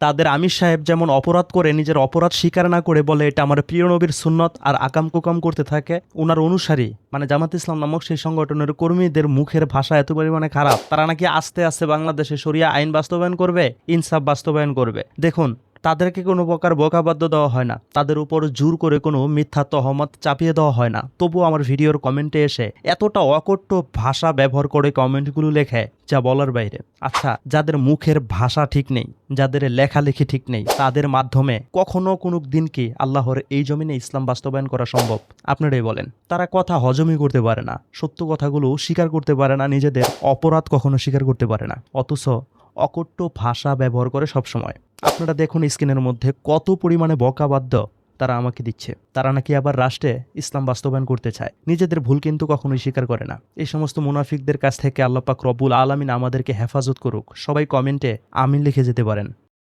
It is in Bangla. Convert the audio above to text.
তাদের আমির সাহেব যেমন অপরাধ করে নিজের অপরাধ স্বীকার না করে বলে এটা আমার প্রিয় নবীর সুন্নত আর আকাম কুকাম করতে থাকে, ওনার অনুসারী মানে জামাত ইসলাম নামক সেই সংগঠনের কর্মীদের মুখের ভাষা এত পরিমাণে খারাপ, তারা নাকি আস্তে আস্তে বাংলাদেশে শরিয়া আইন বাস্তবায়ন করবে, ইনসাফ বাস্তবায়ন করবে। দেখুন, তাদেরকে কোনো প্রকার বোকাবাদ্য দেওয়া হয় না, তাদের উপর জোর করে কোনো মিথ্যা তহমত চাপিয়ে দেওয়া হয় না। তবুও আমার ভিডিওর কমেন্টে এসে এতটা অকট্য ভাষা ব্যবহার করে কমেন্টগুলো লেখে যা বলার বাইরে। আচ্ছা, যাদের মুখের ভাষা ঠিক নেই, যাদের লেখালেখি ঠিক নেই, তাদের মাধ্যমে কখনো কোনো দিন কি আল্লাহর এই জমিনে ইসলাম বাস্তবায়ন করা সম্ভব? আপনারাই বলেন। তারা কথা হজমই করতে পারে না, সত্য কথাগুলো স্বীকার করতে পারে না, নিজেদের অপরাধ কখনো স্বীকার করতে পারে না, অথচ অকট্য ভাষা ব্যবহার করে সবসময়। আপনারা দেখুন স্ক্রিনের মধ্যে কত পরিমাণে বকাবাদ্য তারা আমাকে দিচ্ছে। তারা নাকি আবার রাষ্ট্রে ইসলাম বাস্তবায়ন করতে চায়, নিজেদের ভুল কিন্তু কখনোই স্বীকার করে না। এই সমস্ত মুনাফিকদের কাছ থেকে আল্লাহ পাক রব্বুল আলামিন আমাদেরকে হেফাজত করুক। সবাই কমেন্টে আমিন লিখে যেতে পারেন।